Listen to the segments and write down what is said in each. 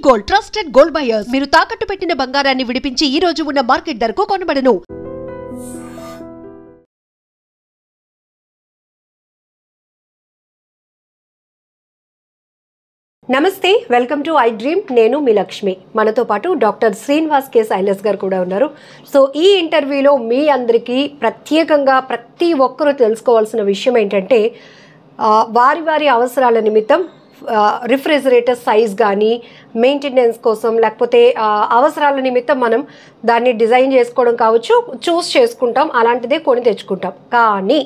Gold trusted gold buyers. మీరు తాకట్టు పెట్టిన బంగారాన్ని విడిపించి ఈ రోజు ఉన్న మార్కెట్ ధరకు కొనబడను. నమస్తే, వెల్కమ్ టు ఐ డ్రీమ్. నేను మీ లక్ష్మి. మనతో పాటు డాక్టర్ శ్రీనివాస్ కే సైలస్ గారు కూడా ఉన్నారు. సో ఈ ఇంటర్వ్యూలో మీ అందరికీ ప్రత్యేకంగా ప్రతి ఒక్కరూ తెలుసుకోవాల్సిన విషయం ఏంటంటే, వారి వారి అవసరాల నిమిత్తం రిఫ్రిజిరేటర్ సైజ్ కానీ మెయింటెనెన్స్ కోసం లేకపోతే అవసరాల నిమిత్తం మనం దాన్ని డిజైన్ చేసుకోవడం కావచ్చు, చూస్ చేసుకుంటాం, అలాంటిదే కొని తెచ్చుకుంటాం. కానీ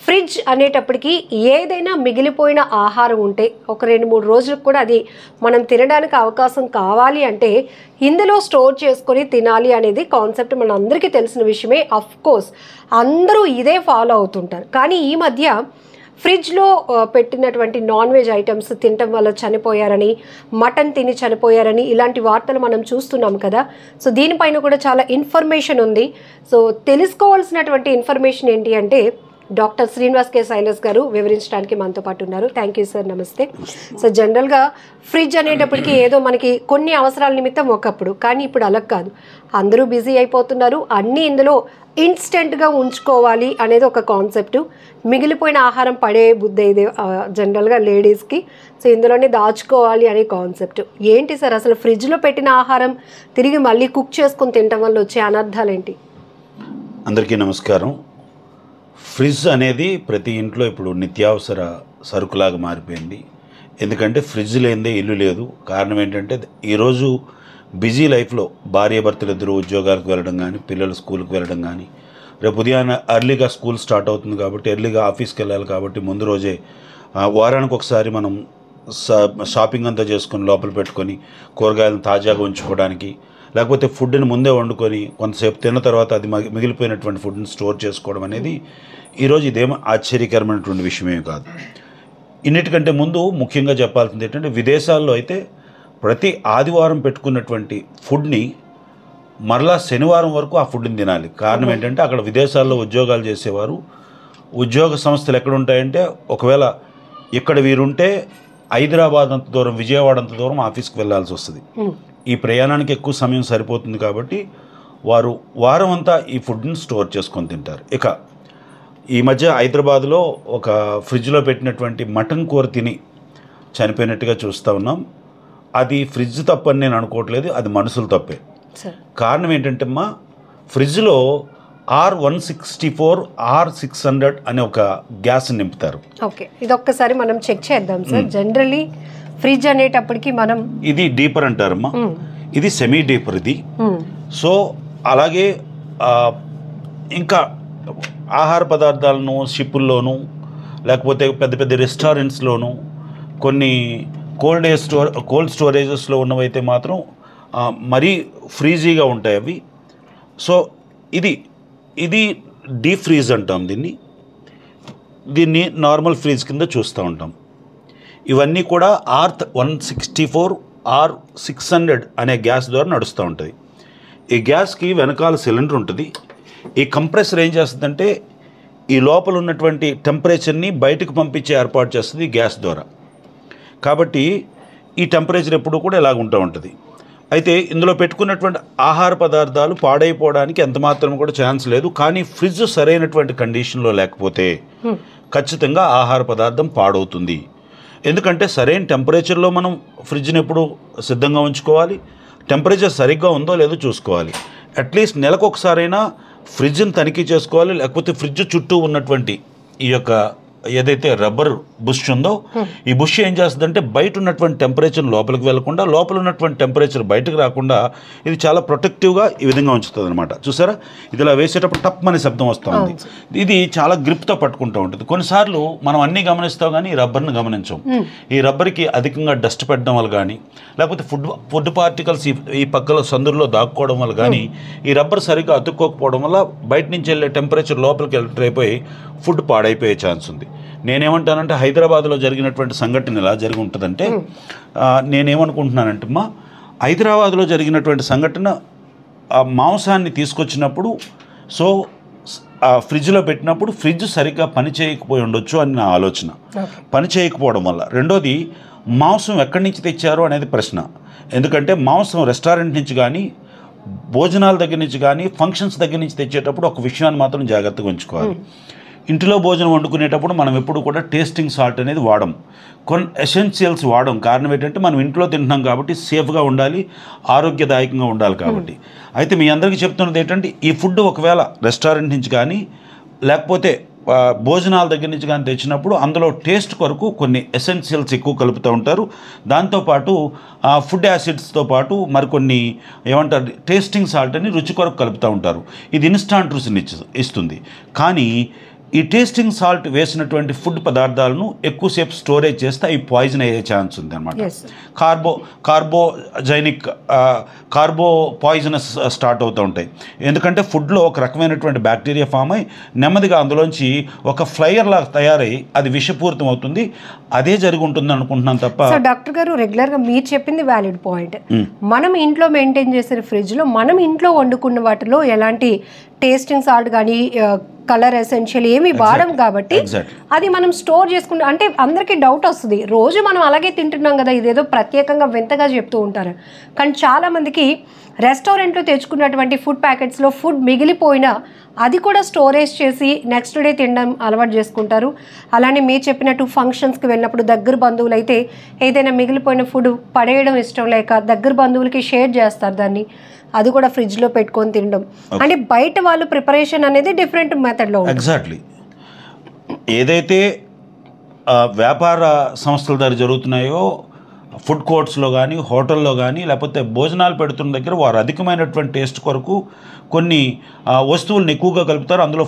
ఫ్రిడ్జ్ అనేటప్పటికీ ఏదైనా మిగిలిపోయిన ఆహారం ఉంటే ఒక 2-3 రోజులకు కూడా అది మనం తినడానికి అవకాశం కావాలి అంటే ఇందులో స్టోర్ చేసుకొని తినాలి అనేది కాన్సెప్ట్ మన అందరికీ తెలిసిన విషయమే. అఫ్ కోర్స్ అందరూ ఇదే ఫాలో అవుతుంటారు. కానీ ఈ మధ్య ఫ్రిడ్జ్లో పెట్టినటువంటి నాన్ వెజ్ ఐటమ్స్ తినటం వల్ల చనిపోయారని, మటన్ తిని చనిపోయారని ఇలాంటి వార్తలు మనం చూస్తున్నాం కదా. సో దీనిపైన కూడా చాలా ఇన్ఫర్మేషన్ ఉంది. సో తెలుసుకోవాల్సినటువంటి ఇన్ఫర్మేషన్ ఏంటి అంటే డాక్టర్ శ్రీనివాస్ కే సైలస్ గారు వివరించడానికి మనతో పాటు ఉన్నారు. Thank you sir. నమస్తే. సో జనరల్గా ఫ్రిడ్జ్ అనేటప్పటికీ ఏదో మనకి కొన్ని అవసరాల నిమిత్తం ఒకప్పుడు, కానీ ఇప్పుడు అలా కాదు. అందరూ బిజీ అయిపోతున్నారు. అన్నీ ఇందులో ఇన్స్టెంట్గా ఉంచుకోవాలి అనేది ఒక కాన్సెప్ట్. మిగిలిపోయిన ఆహారం పడే బుద్ధి ఇది జనరల్గా లేడీస్కి. సో ఇందులోనే దాచుకోవాలి అనే కాన్సెప్ట్. ఏంటి సార్ అసలు ఫ్రిడ్జ్లో పెట్టిన ఆహారం తిరిగి మళ్ళీ కుక్ చేసుకొని తినడం వల్ల వచ్చే అనర్థాలు ఏంటి? అందరికీ నమస్కారం. ఫ్రిడ్జ్ అనేది ప్రతి ఇంట్లో ఇప్పుడు నిత్యావసర సరుకులాగా మారిపోయింది. ఎందుకంటే ఫ్రిడ్జ్ లేనిదే ఇల్లు లేదు. కారణం ఏంటంటే ఈరోజు బిజీ లైఫ్లో భార్యాభర్తలు ఇద్దరు ఉద్యోగాలకు వెళ్ళడం కానీ, పిల్లలు స్కూల్కి వెళ్ళడం కానీ, రేపు ఉదయాన్నే ఎర్లీగా స్కూల్ స్టార్ట్ అవుతుంది కాబట్టి ఎర్లీగా ఆఫీస్కి వెళ్ళాలి కాబట్టి ముందు రోజే వారానికి ఒకసారి మనం షాపింగ్ అంతా చేసుకొని లోపల పెట్టుకొని కూరగాయలను తాజాగా ఉంచుకోవడానికి, లేకపోతే ఫుడ్ని ముందే వండుకొని కొంతసేపు తిన్న తర్వాత అది మిగిలిపోయినటువంటి ఫుడ్ని స్టోర్ చేసుకోవడం అనేది ఈరోజు ఇదేమో ఆశ్చర్యకరమైనటువంటి విషయమే కాదు. ఇన్నిటికంటే ముందు ముఖ్యంగా చెప్పాల్సింది ఏంటంటే, విదేశాల్లో అయితే ప్రతి ఆదివారం పెట్టుకున్నటువంటి ఫుడ్ని మరలా శనివారం వరకు ఆ ఫుడ్ని తినాలి. కారణం ఏంటంటే అక్కడ విదేశాల్లో ఉద్యోగాలు చేసేవారు, ఉద్యోగ సంస్థలు ఎక్కడ ఉంటాయంటే ఒకవేళ ఇక్కడ వీరుంటే హైదరాబాద్ అంత దూరం, విజయవాడ అంత దూరం ఆఫీస్కి వెళ్ళాల్సి వస్తుంది. ఈ ప్రయాణానికి ఎక్కువ సమయం సరిపోతుంది కాబట్టి వారు వారం అంతా ఈ ఫుడ్ని స్టోర్ చేసుకొని తింటారు. ఇక ఈ మధ్య హైదరాబాద్లో ఒక ఫ్రిడ్జ్లో పెట్టినటువంటి మటన్ కూర తిని చనిపోయినట్టుగా చూస్తూ ఉన్నాం. అది ఫ్రిడ్జ్ తప్పని నేను అనుకోవట్లేదు, అది మనుషులు తప్పే. కారణం ఏంటంటే అమ్మా, ఫ్రిడ్జ్లో R164 R600 అనే ఒక గ్యాస్ నింపుతారు. ఓకే, ఇది ఒక్కసారి మనం చెక్ చేద్దాం సార్. జనరల్లీ ఫ్రిడ్జ్ అనేటప్పటికి మనం ఇది డీపర్ అంటారమ్మా, ఇది సెమీ డీపర్ ఇది. సో అలాగే ఇంకా ఆహార పదార్థాలను షిప్పుల్లోనూ లేకపోతే పెద్ద పెద్ద రెస్టారెంట్స్లోనూ కొన్ని కోల్డ్ స్టోరేజెస్లో ఉన్నవైతే మాత్రం మరీ ఫ్రీజీగా ఉంటాయి అవి. సో ఇది డీప్ ఫ్రీజ్ అంటాం దీన్ని నార్మల్ ఫ్రీజ్ కింద చూస్తూ ఉంటాం. ఇవన్నీ కూడా R164 R600 అనే గ్యాస్ ద్వారా నడుస్తూ ఉంటుంది. ఈ గ్యాస్కి వెనకాల సిలిండర్ ఉంటుంది. ఈ కంప్రెసర్ ఏం చేస్తుందంటే ఈ లోపల ఉన్నటువంటి టెంపరేచర్ని బయటకు పంపించే ఏర్పాటు చేస్తుంది గ్యాస్ ద్వారా. కాబట్టి ఈ టెంపరేచర్ ఎప్పుడు కూడా ఇలాగ ఉంటూ ఉంటుంది. అయితే ఇందులో పెట్టుకున్నటువంటి ఆహార పదార్థాలు పాడైపోవడానికి ఎంత మాత్రం కూడా ఛాన్స్ లేదు. కానీ ఫ్రిడ్జ్ సరైనటువంటి కండిషన్లో లేకపోతే ఖచ్చితంగా ఆహార పదార్థం పాడవుతుంది. ఎందుకంటే సరైన టెంపరేచర్లో మనం ఫ్రిడ్జ్ని ఎప్పుడు సిద్ధంగా ఉంచుకోవాలి. టెంపరేచర్ సరిగ్గా ఉందో లేదో చూసుకోవాలి. అట్లీస్ట్ నెలకు ఒకసారైనా ఫ్రిడ్జ్ని తనిఖీ చేసుకోవాలి. లేకపోతే ఫ్రిడ్జ్ చుట్టూ ఉన్నటువంటి ఈ యొక్క ఏదైతే రబ్బర్ బుష్ ఉందో ఈ బుష్ ఏం చేస్తుందంటే బయట ఉన్నటువంటి టెంపరేచర్ లోపలికి వెళ్లకుండా, లోపల ఉన్నటువంటి టెంపరేచర్ బయటకు రాకుండా ఇది చాలా ప్రొటెక్టివ్గా ఈ విధంగా ఉంచుతుంది అనమాట. చూసారా, ఇది ఇలా వేసేటప్పుడు టప్ అనే శబ్దం వస్తుంది. ఇది చాలా గ్రిప్తో పట్టుకుంటూ ఉంటుంది. కొన్నిసార్లు మనం అన్నీ గమనిస్తాం కానీ ఈ రబ్బర్ని గమనించాం. ఈ రబ్బర్కి అధికంగా డస్ట్ పెట్టడం వల్ల కానీ, లేకపోతే ఫుడ్ పార్టికల్స్ ఈ పక్కల సందుల్లో దాక్కోవడం వల్ల కానీ, ఈ రబ్బర్ సరిగ్గా అతుక్కోకపోవడం వల్ల బయట నుంచి వెళ్ళే టెంపరేచర్ లోపలికి ఎంటర్ అయిపోయి ఫుడ్ పాడైపోయే ఛాన్స్ ఉంది. నేనేమంటానంటే హైదరాబాద్లో జరిగినటువంటి సంఘటన ఎలా జరిగి ఉంటుందంటే, నేనేమనుకుంటున్నానంటే అమ్మా, హైదరాబాద్లో జరిగినటువంటి సంఘటన మాంసాన్ని తీసుకొచ్చినప్పుడు సో ఫ్రిడ్జ్లో పెట్టినప్పుడు ఫ్రిడ్జ్ సరిగ్గా పని చేయకపోయి ఉండొచ్చు అని నా ఆలోచన. పని చేయకపోవడం వల్ల. రెండోది, మాంసం ఎక్కడి నుంచి తెచ్చారు అనేది ప్రశ్న. ఎందుకంటే మాంసం రెస్టారెంట్ నుంచి కానీ భోజనాల దగ్గర నుంచి కానీ ఫంక్షన్స్ దగ్గర నుంచి తెచ్చేటప్పుడు ఒక విషయాన్ని మాత్రం జాగ్రత్తగా ఉంచుకోవాలి. ఇంటిలో భోజనం వండుకునేటప్పుడు మనం ఎప్పుడు కూడా టేస్టింగ్ సాల్ట్ అనేది వాడం, కొన్ని ఎసెన్షియల్స్ వాడం. కారణం ఏంటంటే మనం ఇంట్లో తింటున్నాం కాబట్టి సేఫ్గా ఉండాలి, ఆరోగ్యదాయకంగా ఉండాలి కాబట్టి. అయితే మీ అందరికీ చెప్తున్నది ఏంటంటే ఈ ఫుడ్ ఒకవేళ రెస్టారెంట్ నుంచి కానీ లేకపోతే భోజనాల దగ్గర నుంచి కానీ తెచ్చినప్పుడు అందులో టేస్ట్ కొరకు కొన్ని ఎసెన్షియల్స్ ఎక్కువ కలుపుతూ ఉంటారు. దాంతోపాటు ఫుడ్ యాసిడ్స్తో పాటు మరికొన్ని ఏమంటారు టేస్టింగ్ సాల్ట్ అని రుచి కొరకు కలుపుతూ ఉంటారు. ఇది ఇన్స్టాంట్ రుచిని ఇస్తుంది. కానీ ఈ టేస్టింగ్ సాల్ట్ వేసినటువంటి ఫుడ్ పదార్థాలను ఎక్కువసేపు స్టోరేజ్ చేస్తే అవి పాయిజన్ అయ్యే ఛాన్స్ ఉంది అనమాట. కార్బో పాయిజనస్ స్టార్ట్ అవుతూ ఉంటాయి. ఎందుకంటే ఫుడ్లో ఒక రకమైనటువంటి బ్యాక్టీరియా ఫామ్ అయ్యి నెమ్మదిగా అందులోంచి ఒక ఫ్లైయర్ లాగా తయారై అది విషపూరితం అవుతుంది. అదే జరిగి ఉంటుంది అనుకుంటున్నాను తప్ప. సో డాక్టర్ గారు, రెగ్యులర్గా మీరు చెప్పింది వ్యాలిడ్ పాయింట్. మనం ఇంట్లో మెయింటైన్ చేసిన ఫ్రిడ్జ్లో మనం ఇంట్లో వండుకున్న వాటిలో ఎలాంటి టేస్టింగ్ సాల్ట్ కానీ కలర్ ఎసెన్షియల్ ఏమి వాడం కాబట్టి అది మనం స్టోర్ చేసుకుంటాం. అంటే అందరికీ డౌట్ వస్తుంది, రోజు మనం అలాగే తింటున్నాం కదా, ఇదేదో ప్రత్యేకంగా వింతగా చెప్తూ ఉంటారు. కానీ చాలామందికి రెస్టారెంట్లో తెచ్చుకున్నటువంటి ఫుడ్ ప్యాకెట్స్లో ఫుడ్ మిగిలిపోయినా అది కూడా స్టోరేజ్ చేసి నెక్స్ట్ డే తినడం అలవాటు చేసుకుంటారు. అలానే మీరు చెప్పినట్టు ఫంక్షన్స్కి వెళ్ళినప్పుడు దగ్గర బంధువులు అయితే ఏదైనా మిగిలిపోయిన ఫుడ్ పడేయడం ఇష్టం లేక దగ్గర బంధువులకి షేర్ చేస్తారు దాన్ని, అది కూడా ఫ్రిడ్జ్లో పెట్టుకొని తినడం. అంటే బయట వాళ్ళు ప్రిపరేషన్ అనేది డిఫరెంట్ మెథడ్లో. ఎగ్జాక్ట్లీ. ఏదైతే వ్యాపార సంస్థల ద్వారా జరుగుతున్నాయో ఫుడ్ కోర్ట్స్లో కానీ హోటల్లో కానీ లేకపోతే భోజనాలు పెడుతున్న దగ్గర వారు అధికమైనటువంటి టేస్ట్ కొరకు కొన్ని వస్తువులను ఎక్కువగా కలుపుతారు. అందులో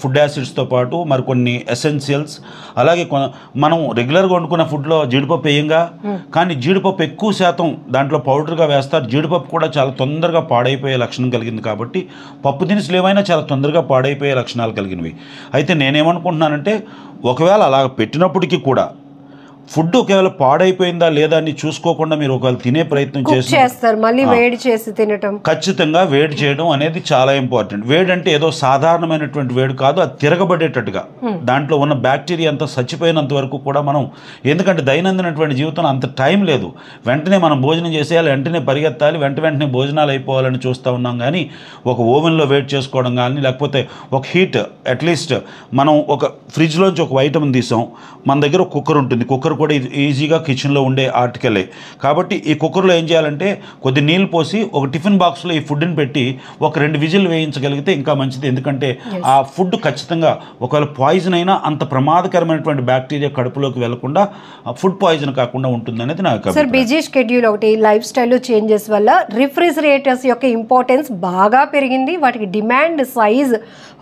ఫుడ్ యాసిడ్స్తో పాటు మరికొన్ని ఎసెన్షియల్స్. అలాగే మనం రెగ్యులర్గా వండుకున్న ఫుడ్లో జీడిపప్పు వేయంగా, కానీ జీడిపప్పు ఎక్కువ శాతం దాంట్లో పౌడర్గా వేస్తారు. జీడిపప్పు కూడా చాలా తొందరగా పాడైపోయే లక్షణం కలిగింది కాబట్టి పప్పు దినుసులు ఏమైనా చాలా తొందరగా పాడైపోయే లక్షణాలు కలిగినవి. అయితే నేనేమనుకుంటున్నానంటే ఒకవేళ అలా పెట్టినప్పటికీ కూడా ఫుడ్ ఒకవేళ పాడైపోయిందా లేదా అని చూసుకోకుండా మీరు ఒకవేళ తినే ప్రయత్నం చేస్తారు, మళ్ళీ వేడి చేసి తినటం, ఖచ్చితంగా వేడి చేయడం అనేది చాలా ఇంపార్టెంట్. వేడి అంటే ఏదో సాధారణమైనటువంటి వేడి కాదు, అది తిరగబడేటట్టుగా దాంట్లో ఉన్న బ్యాక్టీరియా అంతా చచ్చిపోయినంత వరకు కూడా మనం, ఎందుకంటే దైనందినటువంటి జీవితంలో అంత టైం లేదు, వెంటనే మనం భోజనం చేసేయాలి, వెంటనే పరిగెత్తాలి, వెంటనే భోజనాలు అయిపోవాలని చూస్తూ ఉన్నాం. కానీ ఒక ఓవెన్లో వేడి చేసుకోవడం కానీ లేకపోతే ఒక హీట్ అట్లీస్ట్ మనం ఒక ఫ్రిడ్జ్లోంచి ఒక ఐటమ్ తీసాం, మన దగ్గర ఒక కుక్కర్ ఉంటుంది, కుక్కర్ కూడా ఈజీగా కిచెన్లో ఉండే ఆర్టికలే కాబట్టి ఈ కుక్కర్లో ఏం చేయాలంటే కొద్ది నీళ్ళు పోసి ఒక టిఫిన్ బాక్స్లో ఈ ఫుడ్ని పెట్టి ఒక 2 విజిల్ వేయించగలిగితే ఇంకా మంచిది. ఎందుకంటే ఆ ఫుడ్ ఖచ్చితంగా ఒకవేళ పాయిజన్ అయినా అంత ప్రమాదకరమైనటువంటి బ్యాక్టీరియా కడుపులోకి వెళ్లకుండా ఫుడ్ పాయిజన్ కాకుండా ఉంటుంది అనేది నాకు. సార్, బిజీ షెడ్యూల్ ఒకటి, లైఫ్ స్టైల్లో చేంజెస్ వల్ల రిఫ్రిజిరేటర్స్ యొక్క ఇంపార్టెన్స్ బాగా పెరిగింది. వాటికి డిమాండ్ సైజ్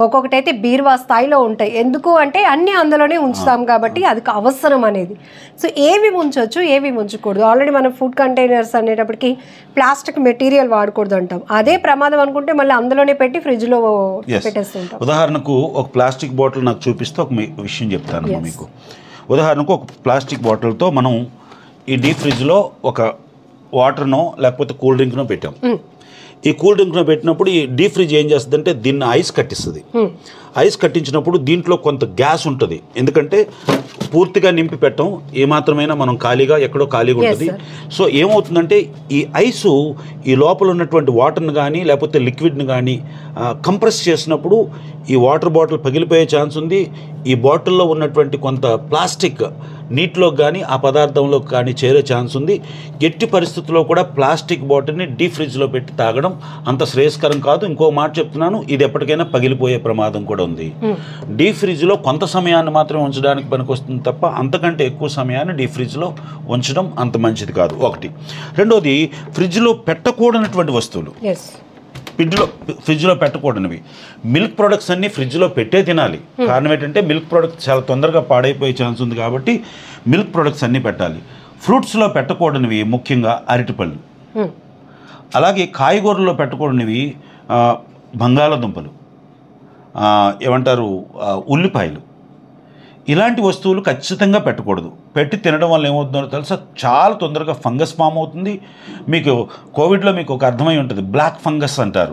ఒక్కొక్కటైతే బీరువా స్థాయిలో ఉంటాయి. ఎందుకు అంటే అన్నీ అందులోనే ఉంచుతాం కాబట్టి అది అవసరం అనేది. సో ఏవి ఉంచవచ్చు, ఏవి ఉంచకూడదు. ఆల్రెడీ మనం ఫుడ్ కంటైనర్స్ అనేటప్పటికి ప్లాస్టిక్ మెటీరియల్ వాడకూడదు అంటాం. అదే ప్రమాదం అనుకుంటే మళ్ళీ అందులోనే పెట్టి ఫ్రిడ్జ్లో పెట్టేస్తుంటాం. ఉదాహరణకు ఒక ప్లాస్టిక్ బాటిల్ నాకు చూపిస్తే ఒక విషయం చెప్తాను మీకు. ఉదాహరణకు ఒక ప్లాస్టిక్ బాటిల్తో మనం ఈ డీప్ ఫ్రిడ్జ్లో ఒక వాటర్నో లేకపోతే కూల్ డ్రింక్నో పెట్టాం. ఈ కూల్ డ్రింక్లో పెట్టినప్పుడు ఈ డీప్ ఫ్రిడ్జ్ ఏం చేస్తుందంటే దీన్ని ఐస్ కట్టిస్తుంది. ఐస్ కట్టించినప్పుడు దీంట్లో కొంత గ్యాస్ ఉంటుంది, ఎందుకంటే పూర్తిగా నింపి పెట్టం, ఏమాత్రమైనా మనం ఖాళీగా ఎక్కడో ఖాళీగా ఉంటుంది. సో ఏమవుతుందంటే ఈ ఐసు ఈ లోపల ఉన్నటువంటి వాటర్ని కానీ లేకపోతే లిక్విడ్ని కానీ కంప్రెస్ చేసినప్పుడు ఈ వాటర్ బాటిల్ పగిలిపోయే ఛాన్స్ ఉంది. ఈ బాటిల్లో ఉన్నటువంటి కొంత ప్లాస్టిక్ నీటిలో కానీ ఆ పదార్థంలో కానీ చేరే ఛాన్స్ ఉంది. ఎట్టి పరిస్థితుల్లో కూడా ప్లాస్టిక్ బాటిల్ని డీప్ ఫ్రిడ్జ్లో పెట్టి తాగడం అంత శ్రేయస్కరం కాదు. ఇంకో మాట చెప్తున్నాను, ఇది ఎప్పటికైనా పగిలిపోయే ప్రమాదం కూడా ఉంది. డీప్ ఫ్రిడ్జ్లో కొంత సమయాన్ని మాత్రమే ఉంచడానికి పనికొస్తుంది తప్ప అంతకంటే ఎక్కువ సమయాన్ని డీప్ ఫ్రిడ్జ్లో ఉంచడం అంత మంచిది కాదు. ఒకటి. రెండోది, ఫ్రిడ్జ్లో పెట్టకూడనటువంటి వస్తువులు ఫ్రిడ్జ్లో పెట్టకూడనివి. మిల్క్ ప్రొడక్ట్స్ అన్నీ ఫ్రిడ్జ్లో పెట్టే తినాలి. కారణం ఏంటంటే మిల్క్ ప్రొడక్ట్స్ చాలా తొందరగా పాడైపోయే ఛాన్స్ ఉంది కాబట్టి మిల్క్ ప్రొడక్ట్స్ అన్నీ పెట్టాలి. ఫ్రూట్స్లో పెట్టకూడనివి ముఖ్యంగా అరటిపళ్ళు, అలాగే కాయగూరల్లో పెట్టకూడనివి బంగాళదుంపలు, ఏమంటారు ఉల్లిపాయలు, ఇలాంటి వస్తువులు ఖచ్చితంగా పెట్టకూడదు. పెట్టి తినడం వల్ల ఏమవుతుందో తెలుసా, చాలా తొందరగా ఫంగస్ ఫామ్ అవుతుంది. మీకు కోవిడ్లో మీకు ఒక అర్థమై ఉంటుంది, బ్లాక్ ఫంగస్ అంటారు.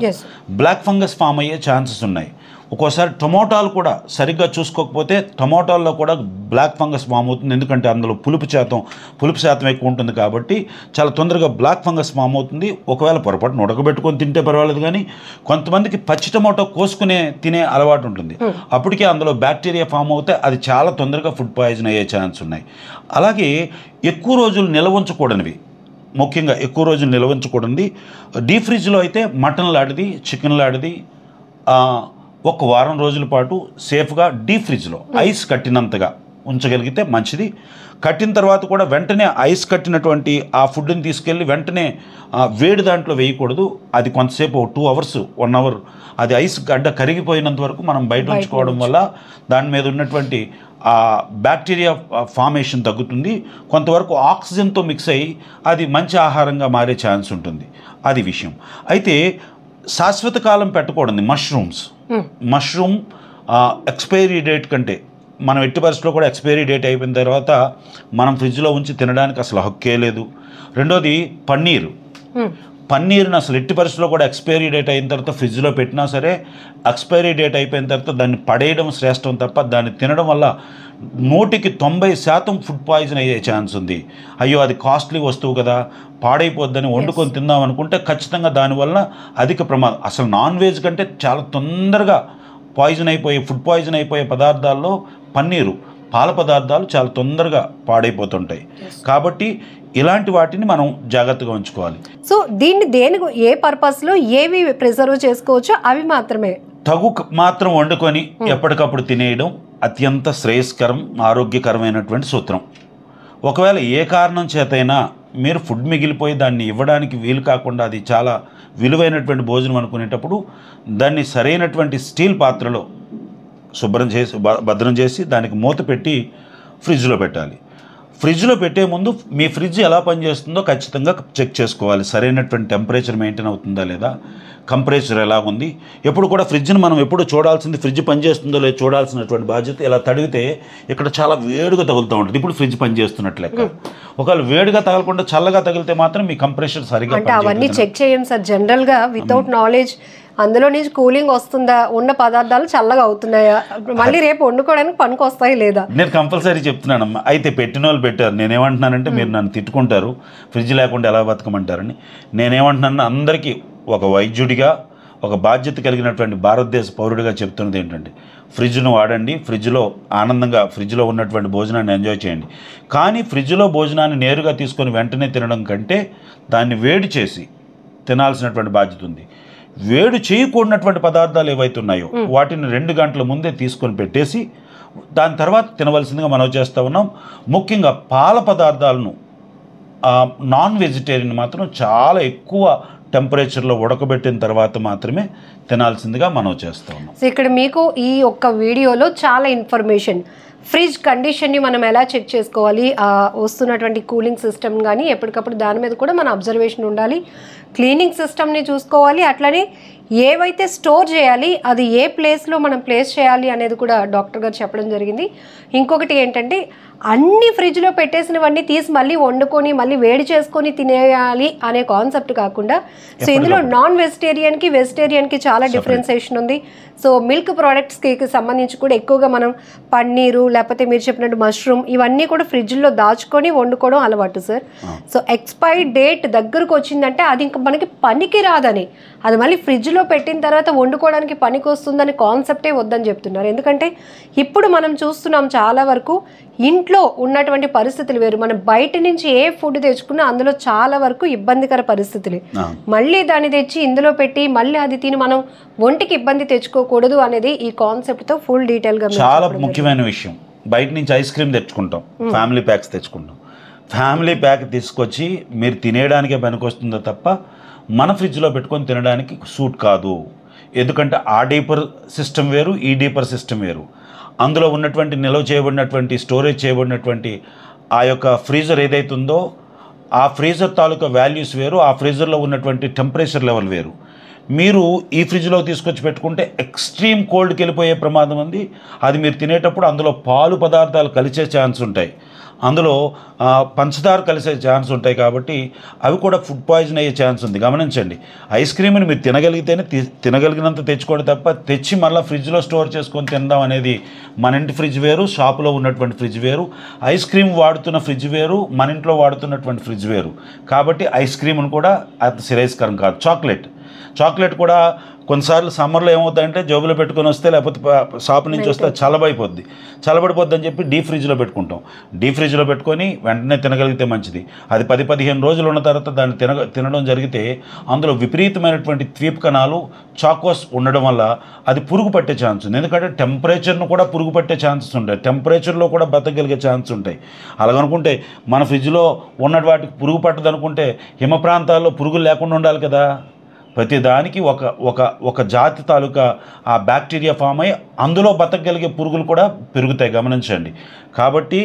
బ్లాక్ ఫంగస్ ఫామ్ అయ్యే ఛాన్సెస్ ఉన్నాయి. ఒక్కోసారి టొమాటోలు కూడా సరిగ్గా చూసుకోకపోతే టొమాటోల్లో కూడా బ్లాక్ ఫంగస్ ఫామ్ అవుతుంది. ఎందుకంటే అందులో పులుపు శాతం ఎక్కువ ఉంటుంది కాబట్టి చాలా తొందరగా బ్లాక్ ఫంగస్ ఫామ్ అవుతుంది. ఒకవేళ పొరపాటున ఉడకబెట్టుకొని తింటే పర్వాలేదు, కానీ కొంతమందికి పచ్చి టొమాటో కోసుకునే తినే అలవాటు ఉంటుంది. అప్పటికే అందులో బ్యాక్టీరియా ఫామ్ అవుతే అది చాలా తొందరగా ఫుడ్ పాయిజన్ అయ్యే ఛాన్స్ ఉన్నాయి. అలాగే ఎక్కువ రోజులు నిల్వ ఉంచకూడనివి, ముఖ్యంగా ఎక్కువ రోజులు నిల్వ ఉంచకూడనిది డీప్ ఫ్రిడ్జ్లో అయితే మటన్ లాంటిది, చికెన్ లాంటిది ఒక వారం రోజుల పాటు సేఫ్గా డీప్ ఫ్రిడ్జ్లో ఐస్ కట్టినంతగా ఉంచగలిగితే మంచిది. కట్టిన తర్వాత కూడా వెంటనే ఐస్ కట్టినటువంటి ఆ ఫుడ్ని తీసుకెళ్ళి వెంటనే వేడి దాంట్లో వేయకూడదు. అది కొంతసేపు 2 hours 1 hour అది ఐస్ గడ్డ కరిగిపోయినంత వరకు మనం బయట ఉంచుకోవడం వల్ల దాని మీద ఉన్నటువంటి ఆ బ్యాక్టీరియా ఫార్మేషన్ తగ్గుతుంది. కొంతవరకు ఆక్సిజన్తో మిక్స్ అయ్యి అది మంచి ఆహారంగా మారే ఛాన్స్ ఉంటుంది. అది విషయం. అయితే శాశ్వత కాలం పెట్టకూడదు. మష్రూమ్ ఎక్స్పైరీ డేట్ కంటే మనం ఎట్టి పరిస్థితుల్లో కూడా ఎక్స్పైరీ డేట్ అయిపోయిన తర్వాత మనం ఫ్రిడ్జ్లో ఉంచి తినడానికి అసలు హక్కే లేదు. రెండోది పన్నీర్ని అసలు ఎట్టి పరిస్థితుల్లో కూడా ఎక్స్పైరీ డేట్ అయిన తర్వాత ఫ్రిడ్జ్లో పెట్టినా సరే ఎక్స్పైరీ డేట్ అయిపోయిన తర్వాత దాన్ని పడేయడం శ్రేష్టం తప్ప దాన్ని తినడం వల్ల 100% ఫుడ్ పాయిజన్ అయ్యే ఛాన్స్ ఉంది. అయ్యో అది కాస్ట్లీ వస్తువు కదా, పాడైపోద్దని వండుకొని తిందాం అనుకుంటే ఖచ్చితంగా దానివల్ల అధిక ప్రమాదం. అసలు నాన్ వెజ్ కంటే చాలా తొందరగా ఫుడ్ పాయిజన్ అయిపోయే పదార్థాల్లో పాల పదార్థాలు చాలా తొందరగా పాడైపోతుంటాయి. కాబట్టి ఇలాంటి వాటిని మనం జాగ్రత్తగా ఉంచుకోవాలి. సో దీన్ని ఏ పర్పస్లో ఏవి ప్రిజర్వ్ చేసుకోవచ్చో అవి మాత్రమే తగు మాత్రం వండుకొని ఎప్పటికప్పుడు తినేయడం అత్యంత శ్రేయస్కరం, ఆరోగ్యకరమైనటువంటి సూత్రం. ఒకవేళ ఏ కారణం చేతైనా మీరు ఫుడ్ మిగిలిపోయి దాన్ని ఇవ్వడానికి వీలు కాకుండా అది చాలా విలువైనటువంటి భోజనం అనుకునేటప్పుడు దాన్ని సరైనటువంటి స్టీల్ పాత్రలో భద్రం చేసి దానికి మూత పెట్టి ఫ్రిడ్జ్లో పెట్టాలి. ఫ్రిడ్జ్లో పెట్టే ముందు మీ ఫ్రిడ్జ్ ఎలా పనిచేస్తుందో ఖచ్చితంగా చెక్ చేసుకోవాలి. సరైనటువంటి టెంపరేచర్ మెయింటైన్ అవుతుందా లేదా, కంపరేచర్ ఎలా ఉంది. ఎప్పుడు కూడా ఫ్రిడ్జ్ని మనం ఎప్పుడు చూడాల్సింది ఫ్రిడ్జ్ పనిచేస్తుందో లేదో చూడాల్సినటువంటి బాధ్యత. ఇలా తడిగితే ఇక్కడ చాలా వేడిగా తగులుతూ ఉంటుంది. ఇప్పుడు ఫ్రిడ్జ్ పనిచేస్తున్నట్లు లెక్క. ఒకవేళ వేడిగా తగలకుండా చల్లగా తగిలితే మాత్రం మీ కంప్రెషర్ సరిగా అంటే అవన్నీ చెక్ చేయండి సార్. జనరల్గా వితౌట్ నాలెడ్జ్ అందులో నుంచి కూలింగ్ వస్తుందా, ఉన్న పదార్థాలు చల్లగా అవుతున్నాయా, మళ్ళీ రేపు వండుకోవడానికి పనికి వస్తాయి లేదా. నేను కంపల్సరీ చెప్తున్నానమ్మా. అయితే పెట్టిన వాళ్ళు పెట్టారు. నేనేమంటున్నానంటే మీరు నన్ను తిట్టుకుంటారు, ఫ్రిడ్జ్ లేకుండా ఎలా బతకమంటారని. నేనేమంటున్నాను, అందరికీ ఒక వైద్యుడిగా, ఒక బాధ్యత కలిగినటువంటి భారతదేశ పౌరుడిగా చెప్తున్నది ఏంటంటే ఫ్రిడ్జ్ను వాడండి. ఫ్రిడ్జ్లో ఉన్నటువంటి భోజనాన్ని ఎంజాయ్ చేయండి. కానీ ఫ్రిడ్జ్లో భోజనాన్ని నేరుగా తీసుకొని వెంటనే తినడం కంటే దాన్ని వేడి చేసి తినాల్సినటువంటి బాధ్యత ఉంది. వేడి చేయకూడనటువంటి పదార్థాలు ఏవైతే ఉన్నాయో వాటిని 2 గంటల ముందే తీసుకొని పెట్టేసి దాని తర్వాత తినవలసిందిగా మనం చేస్తూ ఉన్నాం. ముఖ్యంగా పాల పదార్థాలను నాన్ వెజిటేరియన్ మాత్రం చాలా ఎక్కువ టెంపరేచర్లో ఉడకబెట్టిన తర్వాత మాత్రమే తినాల్సిందిగా మనం చేస్తూ ఉన్నాం. సో ఇక్కడ మీకు ఈ ఒక్క వీడియోలో చాలా ఇన్ఫర్మేషన్, ఫ్రిడ్జ్ కండిషన్ని మనం ఎలా చెక్ చేసుకోవాలి, వస్తున్నటువంటి కూలింగ్ సిస్టమ్ కానీ ఎప్పటికప్పుడు దాని మీద కూడా మన అబ్జర్వేషన్ ఉండాలి. క్లీనింగ్ సిస్టమ్ని చూసుకోవాలి. అట్లనే ఏవైతే స్టోర్ చేయాలి అది ఏ ప్లేస్లో మనం ప్లేస్ చేయాలి అనేది కూడా డాక్టర్ గారు చెప్పడం జరిగింది. ఇంకొకటి ఏంటంటే అన్ని ఫ్రిడ్జ్లో పెట్టేసినవన్నీ తీసి మళ్ళీ వండుకొని మళ్ళీ వేడి చేసుకొని తినేయాలి అనే కాన్సెప్ట్ కాకుండా, సో ఇందులో నాన్ వెజిటేరియన్కి వెజిటేరియన్కి చాలా డిఫరెన్సియేషన్ ఉంది. సో మిల్క్ ప్రోడక్ట్స్కి సంబంధించి కూడా ఎక్కువగా మనం పన్నీరు లేకపోతే మీరు చెప్పినట్టు మష్రూమ్ ఇవన్నీ కూడా ఫ్రిడ్జ్లో దాచుకొని వండుకోవడం అలవాటు సార్. సో ఎక్స్పైరీ డేట్ దగ్గరకు వచ్చిందంటే అది ఇంకా మనకి పనికి రాదని, అది మళ్ళీ ఫ్రిడ్జ్లో పెట్టిన తర్వాత వండుకోవడానికి పనికి వస్తుందని కాన్సెప్టే వద్దని చెప్తున్నారు. ఎందుకంటే ఇప్పుడు మనం చూస్తున్నాం చాలా వరకు ఇంట్లో ఉన్నటువంటి పరిస్థితులు వేరు. మనం బయట నుంచి ఏ ఫుడ్ తెచ్చుకున్నా అందులో చాలా వరకు ఇబ్బందికర పరిస్థితులు. మళ్ళీ దాన్ని తెచ్చి ఇందులో పెట్టి మళ్ళీ అది తిని మనం ఒంటికి ఇబ్బంది తెచ్చుకోకూడదు అనేది ఈ కాన్సెప్ట్తో ఫుల్ డీటెయిల్గా. చాలా ముఖ్యమైన విషయం, బయట నుంచి ఐస్ క్రీమ్ తెచ్చుకుంటాం, ఫ్యామిలీ ప్యాక్స్ తెచ్చుకుంటాం. ఫ్యామిలీ ప్యాక్ తీసుకొచ్చి మీరు తినేయడానికే పనికొస్తుందో తప్ప మన ఫ్రిడ్జ్లో పెట్టుకొని తినడానికి సూట్ కాదు. ఎందుకంటే ఆ డీపర్ సిస్టమ్ వేరు, ఈ డీపర్ సిస్టమ్ వేరు. అందులో ఉన్నటువంటి నిల్వ చేయబడినటువంటి స్టోరేజ్ చేయబడినటువంటి ఆ యొక్క ఫ్రీజర్ ఏదైతుందో ఆ ఫ్రీజర్ తాలూకా వాల్యూస్ వేరు, ఆ ఫ్రీజర్లో ఉన్నటువంటి టెంపరేచర్ లెవెల్ వేరు. మీరు ఈ ఫ్రిడ్జ్లో తీసుకొచ్చి పెట్టుకుంటే ఎక్స్ట్రీమ్ కోల్డ్కి వెళ్ళిపోయే ప్రమాదం ఉంది. అది మీరు తినేటప్పుడు అందులో పాలు పదార్థాలు కలిసే ఛాన్స్ ఉంటాయి. అందులో పంచదార కలిసే ఛాన్స్ ఉంటాయి కాబట్టి అవి కూడా ఫుడ్ పాయిజన్ అయ్యే ఛాన్స్ ఉంది. గమనించండి, ఐస్ క్రీమ్ని మీరు తినగలిగితేనే తినగలిగినంత తెచ్చుకోండి తప్ప తెచ్చి మళ్ళీ ఫ్రిడ్జ్లో స్టోర్ చేసుకొని తినడం అనేది మన ఇంటి ఫ్రిడ్జ్ వేరు, షాపులో ఉన్నటువంటి ఫ్రిడ్జ్ వేరు. ఐస్ క్రీమ్ వాడుతున్న ఫ్రిడ్జ్ వేరు, మన ఇంట్లో వాడుతున్నటువంటి ఫ్రిడ్జ్ వేరు. కాబట్టి ఐస్ క్రీమ్ను కూడా అది శ్రేయస్కరం కాదు. చాక్లెట్ కూడా కొన్నిసార్లు సమ్మర్లో ఏమవుతుందంటే జోబులో పెట్టుకొని వస్తే, లేకపోతే షాప్ నుంచి వస్తే చల్లబడిపోద్ది అని చెప్పి డీప్ ఫ్రిడ్జ్లో పెట్టుకుంటాం. డీప్ ఫ్రిడ్జ్లో పెట్టుకొని వెంటనే తినగలిగితే మంచిది. అది 10-15 రోజులు ఉన్న తర్వాత దాన్ని తినడం జరిగితే అందులో విపరీతమైనటువంటి ద్వీప కణాలు చాకోస్ ఉండడం వల్ల అది పురుగు పట్టే ఛాన్స్ ఉంది. ఎందుకంటే టెంపరేచర్ను కూడా పురుగు పట్టే ఛాన్సెస్ ఉంటాయి, టెంపరేచర్లో కూడా బతకగలిగే ఛాన్స్ ఉంటాయి. అలాగనుకుంటే మన ఫ్రిడ్జ్లో ఉన్న వాటికి పురుగు పట్టదు అనుకుంటే హిమ ప్రాంతాల్లో పురుగులు లేకుండా ఉండాలి కదా. ప్రతి దానికి ఒక జాతి తాలూకా ఆ బ్యాక్టీరియా ఫామ్ అయ్యి అందులో బతకగలిగే పురుగులు కూడా పెరుగుతాయి. గమనించండి. కాబట్టి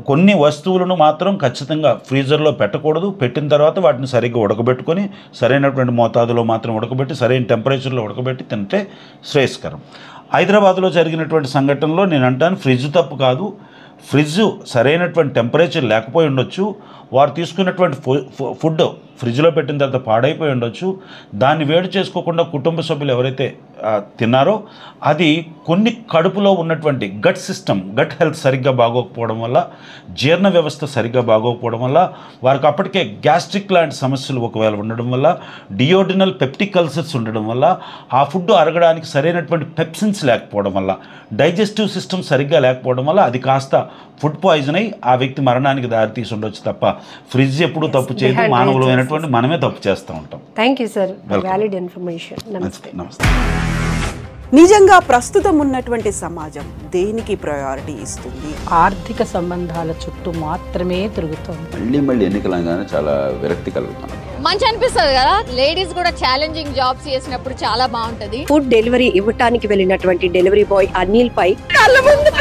కొన్ని వస్తువులను మాత్రం ఖచ్చితంగా ఫ్రీజర్లో పెట్టకూడదు. పెట్టిన తర్వాత వాటిని సరిగ్గా ఉడకబెట్టుకొని సరైనటువంటి మోతాదులో మాత్రం ఉడకబెట్టి సరైన టెంపరేచర్లో ఉడకబెట్టి తింటే శ్రేయస్కరం. హైదరాబాద్లో జరిగినటువంటి సంఘటనలో నేను అంటాను, ఫ్రిడ్జ్ తప్పు కాదు. ఫ్రిడ్జ్ సరైనటువంటి టెంపరేచర్ లేకపోయి ఉండొచ్చు. వారు తీసుకున్నటువంటి ఫుడ్ ఫ్రిడ్జ్లో పెట్టిన తర్వాత పాడైపోయి ఉండొచ్చు. దాన్ని వేడి చేసుకోకుండా కుటుంబ సభ్యులు ఎవరైతే తిన్నారో అది కొన్ని కడుపులో ఉన్నటువంటి గట్ హెల్త్ సరిగ్గా బాగోకపోవడం వల్ల, జీర్ణ వ్యవస్థ సరిగ్గా బాగోకపోవడం వల్ల, వారికి అప్పటికే గ్యాస్ట్రిక్ లాంటి సమస్యలు ఒకవేళ ఉండడం వల్ల, డియోడినల్ పెప్టిక్ అల్సర్స్ ఉండడం వల్ల, ఆ ఫుడ్ అరగడానికి సరైనటువంటి పెప్సిన్స్ లేకపోవడం వల్ల, డైజెస్టివ్ సిస్టమ్ సరిగ్గా లేకపోవడం వల్ల అది కాస్త ఫుడ్ పాయిజన్ అయి ఆ వ్యక్తి మరణానికి దారితీసి ఉండొచ్చు తప్ప ఫ్రిడ్జ్ ఎప్పుడు తప్పు చేయదు. మానవులమైనటువంటి మనమే తప్పు చేస్తూ ఉంటాం. Thank you sir, valid information. నమస్తే. నిజంగా ప్రస్తుతం ఉన్నటువంటి సమాజం దేనికి ప్రయారిటీ ఇస్తుంది? ఆర్థిక సంబంధాల చుట్టూ మాత్రమే తిరుగుతుంది. మళ్ళీ ఎన్నికలంగానే చాలా విరక్తి కలుగుతాను. మంచి అనిపిస్తుంది కదా, లేడీస్ కూడా ఛాలెంజింగ్ జాబ్స్ చేసినప్పుడు చాలా బాగుంటది. ఫుడ్ డెలివరీ ఇవ్వటానికి వెళ్ళినటువంటి డెలివరీ బాయ్ అనిల్ పై కళ్ళ ముందు